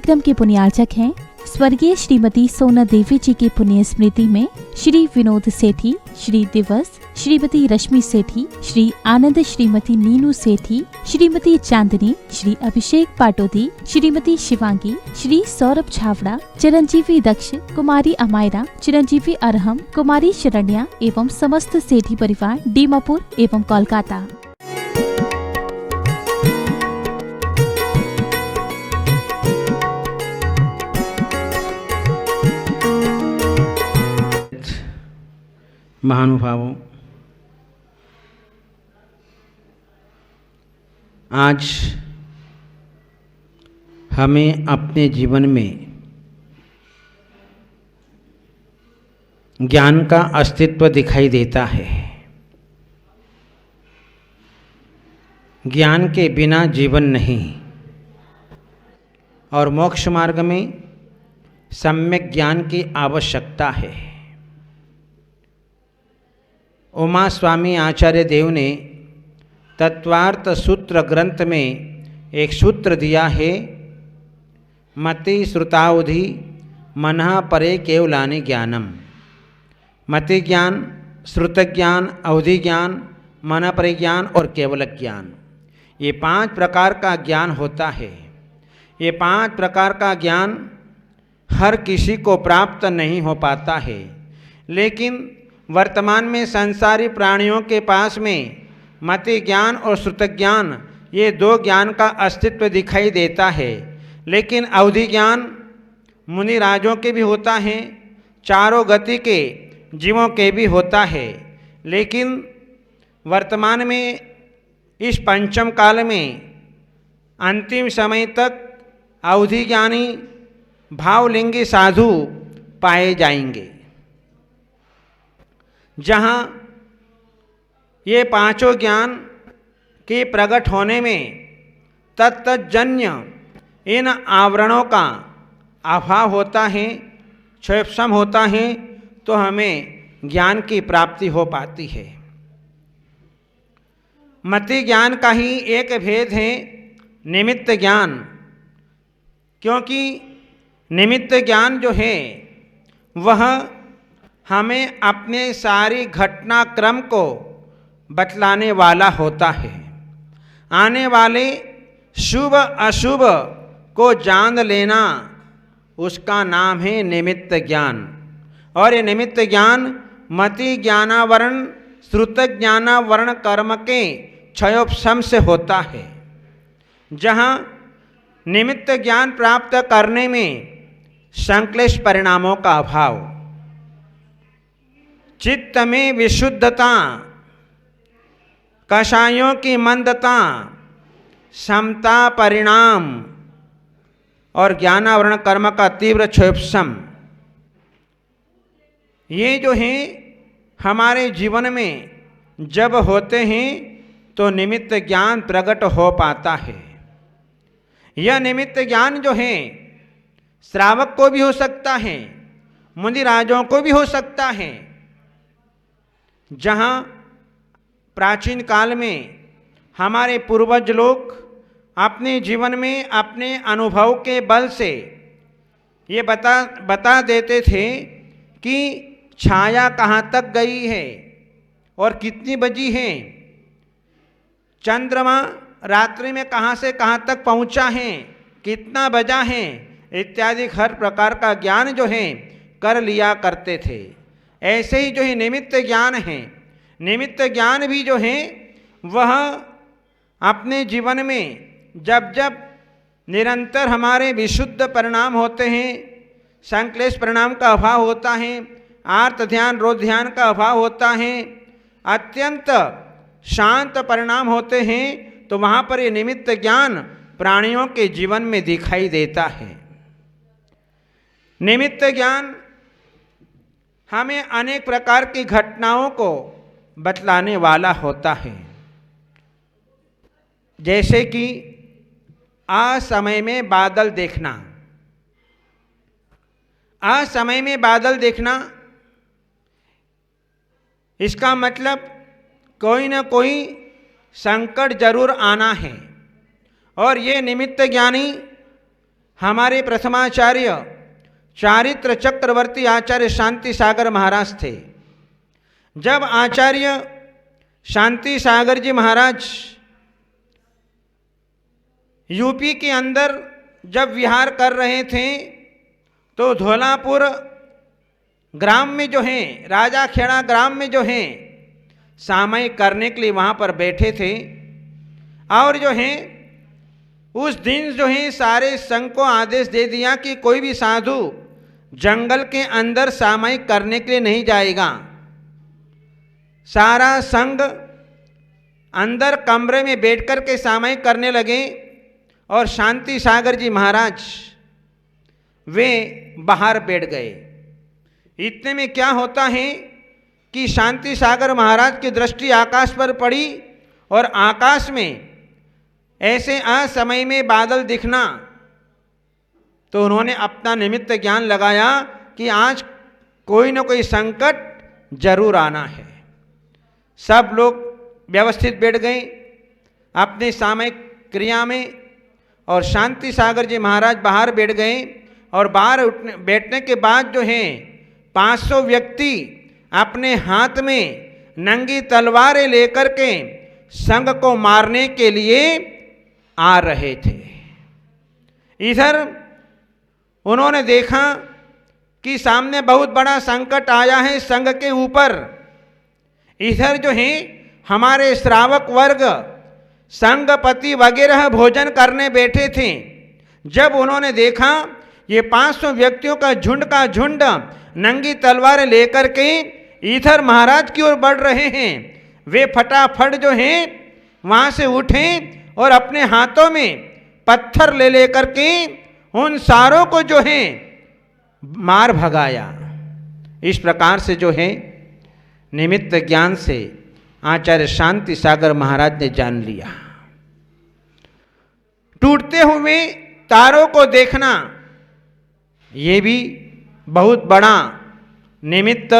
कार्यक्रम के पुण्यार्चक हैं स्वर्गीय श्रीमती सोना देवी जी की पुण्य स्मृति में श्री विनोद सेठी, श्री दिवस, श्रीमती रश्मि सेठी, श्री आनंद, श्रीमती नीनू सेठी, श्रीमती चांदनी, श्री अभिषेक पाटोदी, श्रीमती शिवांगी, श्री सौरभ छावड़ा, चिरंजीवी दक्ष, कुमारी अमायरा, चिरंजीवी अरहम, कुमारी शरण्या एवं समस्त सेठी परिवार दीमापुर एवं कोलकाता। महानुभावों, आज हमें अपने जीवन में ज्ञान का अस्तित्व दिखाई देता है। ज्ञान के बिना जीवन नहीं और मोक्ष मार्ग में सम्यक ज्ञान की आवश्यकता है। उमा स्वामी आचार्य देव ने तत्वार्थ सूत्र ग्रंथ में एक सूत्र दिया है, मति श्रुतावधि मनः परे केवलानि ज्ञानम। मति ज्ञान, श्रुत ज्ञान, अवधि ज्ञान, मन परे ज्ञान और केवल ज्ञान, ये 5 प्रकार का ज्ञान होता है। ये 5 प्रकार का ज्ञान हर किसी को प्राप्त नहीं हो पाता है, लेकिन वर्तमान में संसारी प्राणियों के पास में मति ज्ञान और श्रुत ज्ञान, ये 2 ज्ञान का अस्तित्व दिखाई देता है। लेकिन अवधि ज्ञान मुनि राजों के भी होता है, चारों गति के जीवों के भी होता है। लेकिन वर्तमान में इस पंचम काल में अंतिम समय तक अवधि ज्ञानी भावलिंगी साधु पाए जाएंगे, जहाँ ये 5 ज्ञान के प्रकट होने में तत्तजन्य इन आवरणों का अभाव होता है, क्षयपसम होता है, तो हमें ज्ञान की प्राप्ति हो पाती है। मति ज्ञान का ही एक भेद है निमित्त ज्ञान, क्योंकि निमित्त ज्ञान जो है वह हमें अपने सारी घटनाक्रम को बतलाने वाला होता है। आने वाले शुभ अशुभ को जान लेना, उसका नाम है निमित्त ज्ञान। और ये निमित्त ज्ञान मति ज्ञानावरण, श्रुत ज्ञानावरण कर्म के क्षयोपशम से होता है। जहाँ निमित्त ज्ञान प्राप्त करने में संक्लेश परिणामों का अभाव, चित्त में विशुद्धता, कषायों की मंदता, समता परिणाम और ज्ञानावरण कर्म का तीव्र क्षयोपशम, ये जो हैं हमारे जीवन में जब होते हैं तो निमित्त ज्ञान प्रकट हो पाता है। यह निमित्त ज्ञान जो है श्रावक को भी हो सकता है, मुनि राजों को भी हो सकता है। जहाँ प्राचीन काल में हमारे पूर्वज लोग अपने जीवन में अपने अनुभव के बल से ये बता देते थे कि छाया कहाँ तक गई है और कितनी बजी है, चंद्रमा रात्रि में कहाँ से कहाँ तक पहुँचा है, कितना बजा है, इत्यादि हर प्रकार का ज्ञान जो है कर लिया करते थे। ऐसे ही जो है निमित्त ज्ञान है, निमित्त ज्ञान भी जो है वह अपने जीवन में जब जब निरंतर हमारे विशुद्ध परिणाम होते हैं, संक्लेश परिणाम का अभाव होता है, आर्त ध्यान रोध ध्यान का अभाव होता है, अत्यंत शांत परिणाम होते हैं, तो वहाँ पर ये निमित्त ज्ञान प्राणियों के जीवन में दिखाई देता है। निमित्त ज्ञान हमें अनेक प्रकार की घटनाओं को बतलाने वाला होता है। जैसे कि असमय में बादल देखना। असमय में बादल देखना, इसका मतलब कोई न कोई संकट जरूर आना है। और ये निमित्त ज्ञानी हमारे प्रथमाचार्य चारित्र चक्रवर्ती आचार्य शांति सागर महाराज थे। जब आचार्य शांति सागर जी महाराज यूपी के अंदर जब विहार कर रहे थे तो धौलापुर ग्राम में जो हैं, राजा खेड़ा ग्राम में जो हैं, सामयिक करने के लिए वहाँ पर बैठे थे। और जो हैं उस दिन जो है सारे संघ को आदेश दे दिया कि कोई भी साधु जंगल के अंदर सामयिक करने के लिए नहीं जाएगा। सारा संघ अंदर कमरे में बैठकर के सामयिक करने लगे और शांति सागर जी महाराज वे बाहर बैठ गए। इतने में क्या होता है कि शांति सागर महाराज की दृष्टि आकाश पर पड़ी और आकाश में ऐसे असमय में बादल दिखना, तो उन्होंने अपना निमित्त ज्ञान लगाया कि आज कोई न कोई संकट जरूर आना है। सब लोग व्यवस्थित बैठ गए अपने सामयिक क्रिया में और शांति सागर जी महाराज बाहर बैठ गए। और बाहर बैठने के बाद जो है 500 व्यक्ति अपने हाथ में नंगी तलवारें लेकर के संघ को मारने के लिए आ रहे थे। इधर उन्होंने देखा कि सामने बहुत बड़ा संकट आया है संघ के ऊपर। इधर जो है हमारे श्रावक वर्ग संघपति वगैरह भोजन करने बैठे थे। जब उन्होंने देखा ये 500 व्यक्तियों का झुंड नंगी तलवारें लेकर के इधर महाराज की ओर बढ़ रहे हैं, वे फटाफट जो हैं वहाँ से उठे और अपने हाथों में पत्थर ले लेकर के उन सारों को जो है मार भगाया। इस प्रकार से जो है निमित्त ज्ञान से आचार्य शांति सागर महाराज ने जान लिया। टूटते हुए तारों को देखना ये भी बहुत बड़ा निमित्त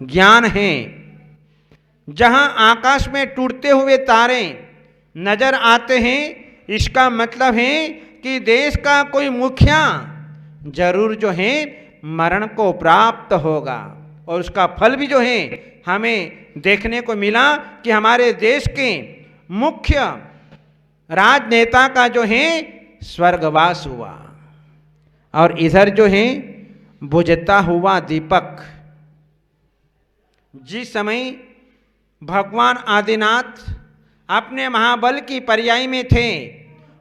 ज्ञान है। जहां आकाश में टूटते हुए तारे नजर आते हैं, इसका मतलब है कि देश का कोई मुखिया जरूर जो है मरण को प्राप्त होगा। और उसका फल भी जो है हमें देखने को मिला कि हमारे देश के मुख्य राजनेता का जो है स्वर्गवास हुआ। और इधर जो है बुझता हुआ दीपक, जिस समय भगवान आदिनाथ अपने महाबल की पर्याय में थे,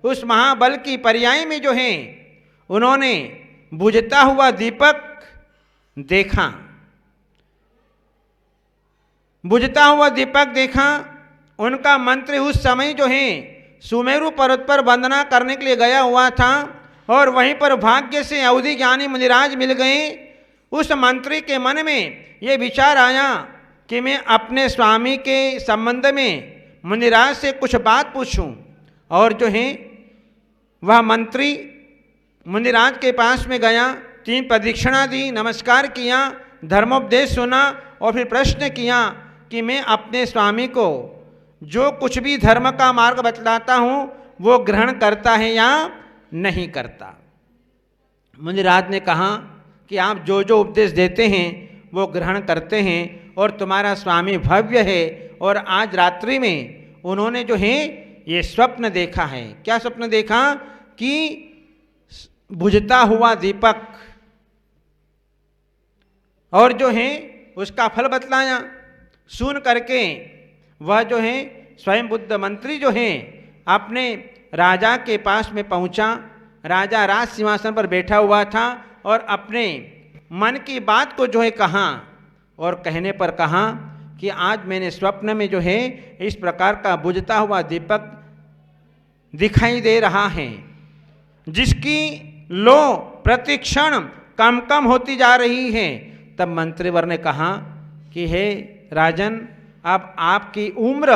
उस महाबल की पर्याय में जो है उन्होंने बुझता हुआ दीपक देखा। बुझता हुआ दीपक देखा। उनका मंत्री उस समय जो है सुमेरु पर्वत पर वंदना करने के लिए गया हुआ था और वहीं पर भाग्य से अवधि ज्ञानी मुनिराज मिल गए। उस मंत्री के मन में ये विचार आया कि मैं अपने स्वामी के संबंध में मुनिराज से कुछ बात पूछूं। और जो है वह मंत्री मुनिराज के पास में गया, 3 प्रदक्षिणा दी, नमस्कार किया, धर्मोपदेश सुना और फिर प्रश्न किया कि मैं अपने स्वामी को जो कुछ भी धर्म का मार्ग बतलाता हूँ वो ग्रहण करता है या नहीं करता। मुनिराज ने कहा कि आप जो जो उपदेश देते हैं वो ग्रहण करते हैं और तुम्हारा स्वामी भव्य है। और आज रात्रि में उन्होंने जो है ये स्वप्न देखा है। क्या स्वप्न देखा? कि बुझता हुआ दीपक, और जो है उसका फल बतलाया। सुन करके वह जो है स्वयं बुद्ध मंत्री जो है अपने राजा के पास में पहुंचा। राजा राज सिंहासन पर बैठा हुआ था और अपने मन की बात को जो है कहा और कहने पर कहा कि आज मैंने स्वप्न में जो है इस प्रकार का बुझता हुआ दीपक दिखाई दे रहा है, जिसकी लो प्रतिक्षण कम कम होती जा रही है। तब मंत्रीवर ने कहा कि हे राजन, अब आपकी उम्र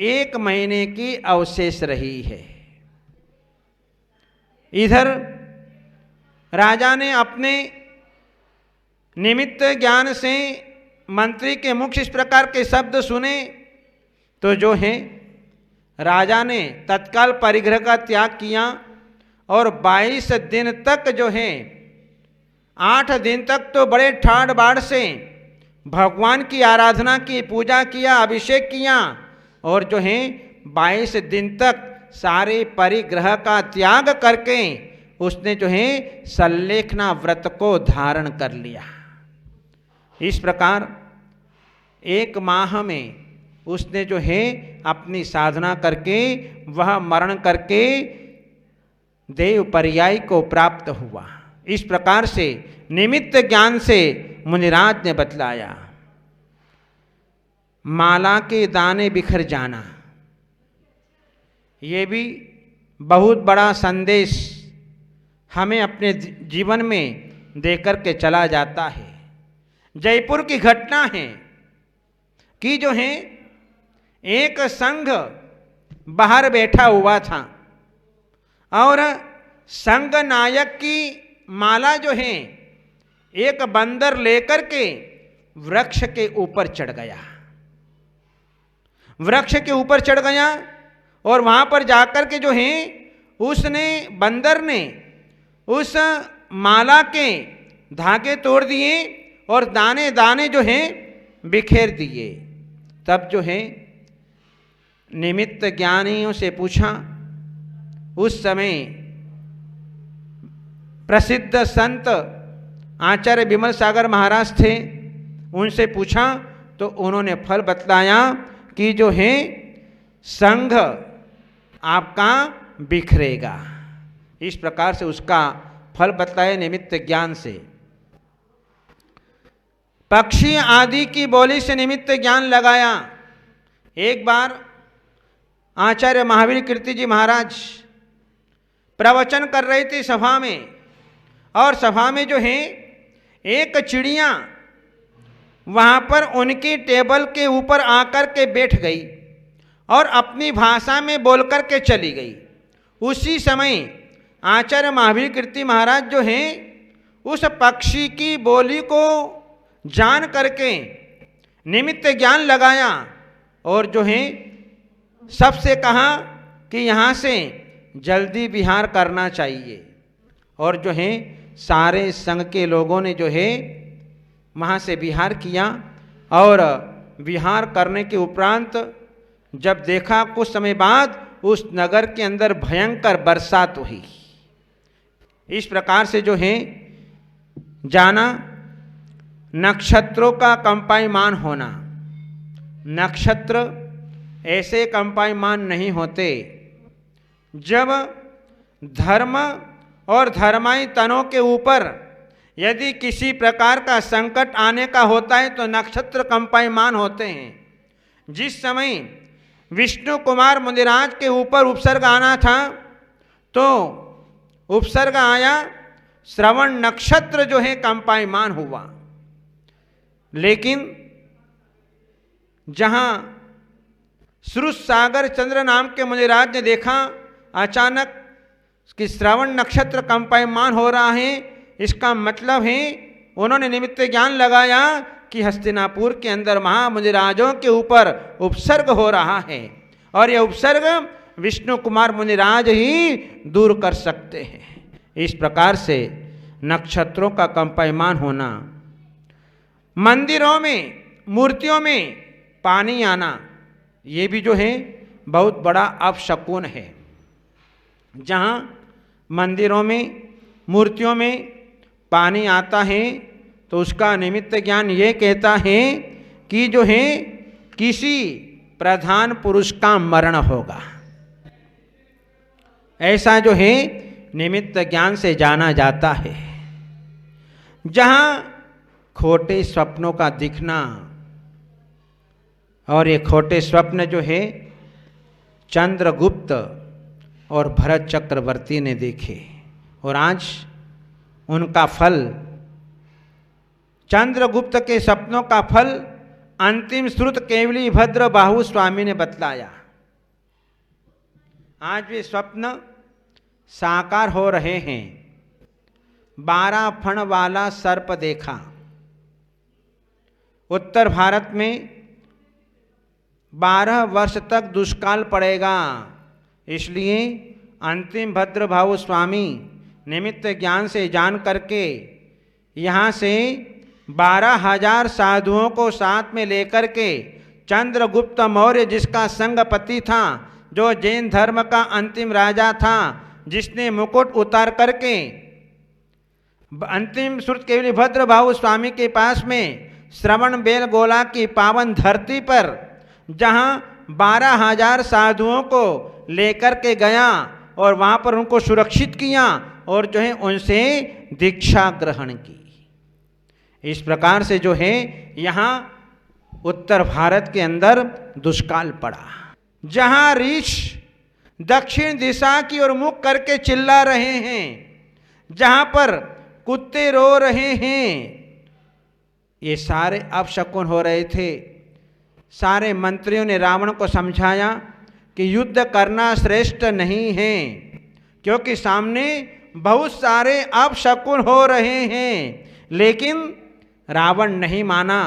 1 महीने की अवशेष रही है। इधर राजा ने अपने निमित्त ज्ञान से मंत्री के मुख से इस प्रकार के शब्द सुने तो जो है राजा ने तत्काल परिग्रह का त्याग किया और 22 दिन तक जो है, 8 दिन तक तो बड़े ठाड़ बाड़ से भगवान की आराधना की, पूजा किया, अभिषेक किया, और जो है 22 दिन तक सारे परिग्रह का त्याग करके उसने जो है सल्लेखना व्रत को धारण कर लिया। इस प्रकार 1 माह में उसने जो है अपनी साधना करके वह मरण करके देव पर्याय को प्राप्त हुआ। इस प्रकार से निमित्त ज्ञान से मुनिराज ने बतलाया। माला के दाने बिखर जाना, ये भी बहुत बड़ा संदेश हमें अपने जीवन में देकर के चला जाता है। जयपुर की घटना है कि जो है एक संघ बाहर बैठा हुआ था और संघ नायक की माला जो है एक बंदर लेकर के वृक्ष के ऊपर चढ़ गया। वृक्ष के ऊपर चढ़ गया और वहां पर जाकर के जो है उसने, बंदर ने उस माला के धागे तोड़ दिए और दाने दाने जो है बिखेर दिए। तब जो है निमित्त ज्ञानियों से पूछा, उस समय प्रसिद्ध संत आचार्य विमल सागर महाराज थे, उनसे पूछा तो उन्होंने फल बतलाया कि जो है संघ आपका बिखरेगा। इस प्रकार से उसका फल बतलाया निमित्त ज्ञान से। पक्षी आदि की बोली से निमित्त ज्ञान लगाया। एक बार आचार्य महावीर कीर्ति जी महाराज प्रवचन कर रहे थे सभा में, और सभा में जो है एक चिड़िया वहाँ पर उनकी टेबल के ऊपर आकर के बैठ गई और अपनी भाषा में बोल कर के चली गई। उसी समय आचार्य महावीर कीर्ति महाराज जो हैं उस पक्षी की बोली को जान करके निमित्त ज्ञान लगाया और जो है सबसे कहा कि यहाँ से जल्दी विहार करना चाहिए। और जो है सारे संघ के लोगों ने जो है वहाँ से विहार किया, और विहार करने के उपरांत जब देखा कुछ समय बाद उस नगर के अंदर भयंकर बरसात हुई। इस प्रकार से जो है जाना नक्षत्रों का कंपायमान होना। नक्षत्र ऐसे कंपायमान नहीं होते। जब धर्म और धर्माई तनों के ऊपर यदि किसी प्रकार का संकट आने का होता है तो नक्षत्र कंपायमान होते हैं। जिस समय विष्णु कुमार मुनिराज के ऊपर उपसर्ग आना था तो उपसर्ग आया, श्रवण नक्षत्र जो है कंपायमान हुआ। लेकिन जहां श्रुत सागर चंद्र नाम के मुनिराज ने देखा अचानक कि श्रवण नक्षत्र कंपायमान हो रहा है, इसका मतलब है उन्होंने निमित्त ज्ञान लगाया कि हस्तिनापुर के अंदर महामुनिराजों के ऊपर उपसर्ग हो रहा है और यह उपसर्ग विष्णु कुमार मुनिराज ही दूर कर सकते हैं। इस प्रकार से नक्षत्रों का कंपायमान होना, मंदिरों में मूर्तियों में पानी आना, ये भी जो है बहुत बड़ा अपशकुन है। जहाँ मंदिरों में मूर्तियों में पानी आता है तो उसका निमित्त ज्ञान ये कहता है कि जो है किसी प्रधान पुरुष का मरण होगा। ऐसा जो है निमित्त ज्ञान से जाना जाता है। जहाँ खोटे स्वप्नों का दिखना, और ये खोटे स्वप्न जो है चंद्रगुप्त और भरत चक्रवर्ती ने देखे और आज उनका फल, चंद्रगुप्त के सपनों का फल अंतिम श्रुत केवली भद्र बाहु स्वामी ने बतलाया। आज वे स्वप्न साकार हो रहे हैं। 12 फण वाला सर्प देखा। उत्तर भारत में 12 वर्ष तक दुष्काल पड़ेगा, इसलिए अंतिम भद्रभाव स्वामी निमित्त ज्ञान से जान करके यहाँ से 12,000 साधुओं को साथ में लेकर के चंद्रगुप्त मौर्य, जिसका संगपति था, जो जैन धर्म का अंतिम राजा था, जिसने मुकुट उतार करके अंतिम श्रुत केवली भद्रभाव स्वामी के पास में श्रवण बेलगोला की पावन धरती पर जहाँ 12,000 साधुओं को लेकर के गया और वहाँ पर उनको सुरक्षित किया और जो है उनसे दीक्षा ग्रहण की। इस प्रकार से जो है यहाँ उत्तर भारत के अंदर दुष्काल पड़ा, जहाँ ऋष दक्षिण दिशा की ओर मुख करके चिल्ला रहे हैं, जहाँ पर कुत्ते रो रहे हैं। ये सारे अपशकुन हो रहे थे। सारे मंत्रियों ने रावण को समझाया कि युद्ध करना श्रेष्ठ नहीं है, क्योंकि सामने बहुत सारे अपशकुन हो रहे हैं। लेकिन रावण नहीं माना,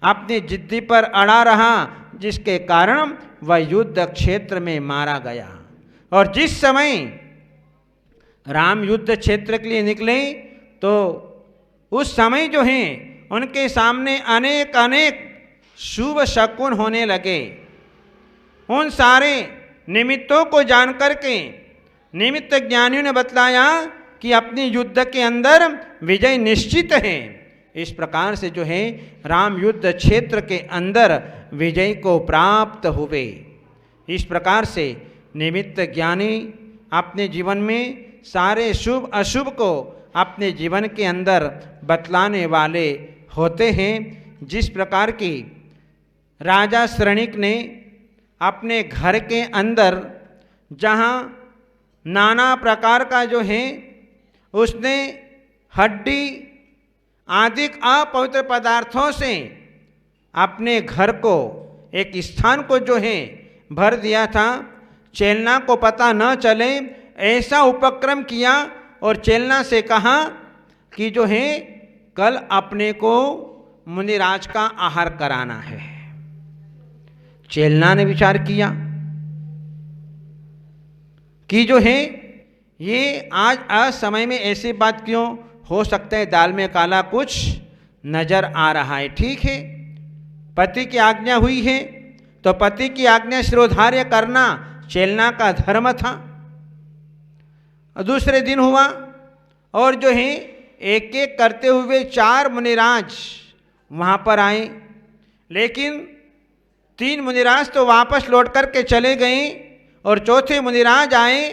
अपनी जिद्दी पर अड़ा रहा, जिसके कारण वह युद्ध क्षेत्र में मारा गया। और जिस समय राम युद्ध क्षेत्र के लिए निकले तो उस समय जो है उनके सामने अनेक अनेक शुभ शकुन होने लगे। उन सारे निमित्तों को जान करके निमित्त ज्ञानियों ने बतलाया कि अपनी युद्ध के अंदर विजय निश्चित है। इस प्रकार से जो है राम युद्ध क्षेत्र के अंदर विजय को प्राप्त हुए। इस प्रकार से निमित्त ज्ञानी अपने जीवन में सारे शुभ अशुभ को अपने जीवन के अंदर बतलाने वाले होते हैं। जिस प्रकार की राजा श्रेणिक ने अपने घर के अंदर जहाँ नाना प्रकार का जो है उसने हड्डी आदि अपवित्र पदार्थों से अपने घर को, एक स्थान को जो है भर दिया था, चेलना को पता न चले ऐसा उपक्रम किया और चेलना से कहा कि जो है कल अपने को मुनिराज का आहार कराना है। चेलना ने विचार किया कि जो है ये आज असमय में ऐसी बात क्यों हो सकता है, दाल में काला कुछ नजर आ रहा है। ठीक है, पति की आज्ञा हुई है तो पति की आज्ञा शिरोधार्य करना चेलना का धर्म था। दूसरे दिन हुआ और जो है एक एक करते हुए 4 मुनिराज वहाँ पर आए, लेकिन 3 मुनिराज तो वापस लौट करके चले गए और चौथे मुनिराज आए।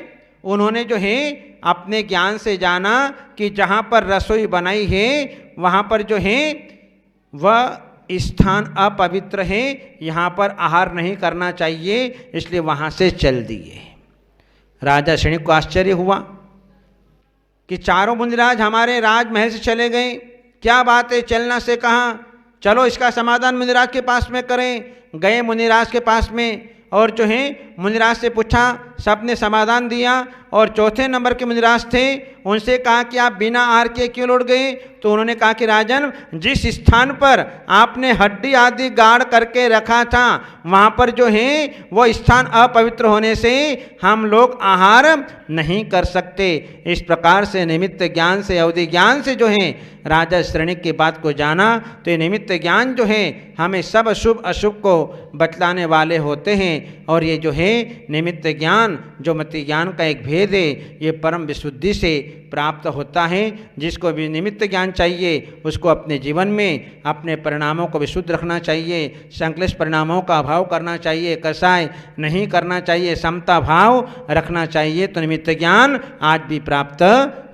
उन्होंने जो है अपने ज्ञान से जाना कि जहाँ पर रसोई बनाई है वहाँ पर जो है वह स्थान अपवित्र है, यहाँ पर आहार नहीं करना चाहिए, इसलिए वहाँ से चल दिए। राजा श्रेणिक को आश्चर्य हुआ कि 4 मुनिराज हमारे राजमहल से चले गए, क्या बात है। चलना से कहा चलो इसका समाधान मुनिराज के पास में करें। गए मुनिराज के पास में और जो है मुनिराज से पूछा, सबने समाधान दिया। और चौथे नंबर के मुनिराज थे, उनसे कहा कि आप बिना आहार के क्यों लौट गए। तो उन्होंने कहा कि राजन, जिस स्थान पर आपने हड्डी आदि गाड़ करके रखा था वहाँ पर जो है वो स्थान अपवित्र होने से हम लोग आहार नहीं कर सकते। इस प्रकार से निमित्त ज्ञान से, अवधि ज्ञान से जो है राजा श्रेणिक की बात को जाना। तो ये निमित्त ज्ञान जो है हमें सब शुभ अशुभ को बतलाने वाले होते हैं। और ये जो है निमित्त ज्ञान जो मति ज्ञान का एक भेद है, ये परम विशुद्धि से प्राप्त होता है। जिसको भी निमित्त ज्ञान चाहिए उसको अपने जीवन में अपने परिणामों को विशुद्ध रखना चाहिए, संक्लिष्ट परिणामों का अभाव करना चाहिए, कसाय नहीं करना चाहिए, समता भाव रखना चाहिए। तो निमित्त ज्ञान आज भी प्राप्त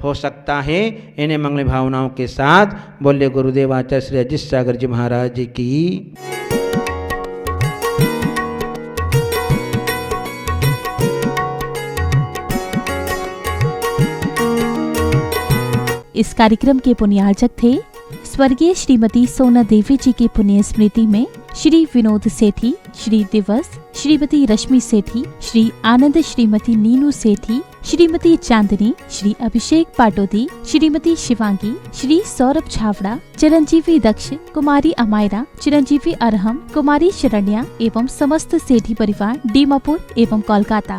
हो सकता है। इन्हें मंगल भावनाओं के साथ बोले गुरुदेव आचार्य श्री अजीत सागर जी महाराज जी की। इस कार्यक्रम के पुण्यार्चक थे स्वर्गीय श्रीमती सोना देवी जी की पुण्य स्मृति में श्री विनोद सेठी, श्री दिवस, श्रीमती रश्मि सेठी, श्री आनंद, श्रीमती नीनू सेठी, श्रीमती चांदनी, श्री अभिषेक पाटोदी, श्रीमती शिवांगी, श्री सौरभ छावड़ा, चिरंजीवी दक्ष, कुमारी अमायरा, चिरंजीवी अरहम, कुमारी शरण्या एवं समस्त सेठी परिवार डीमापुर एवं कोलकाता।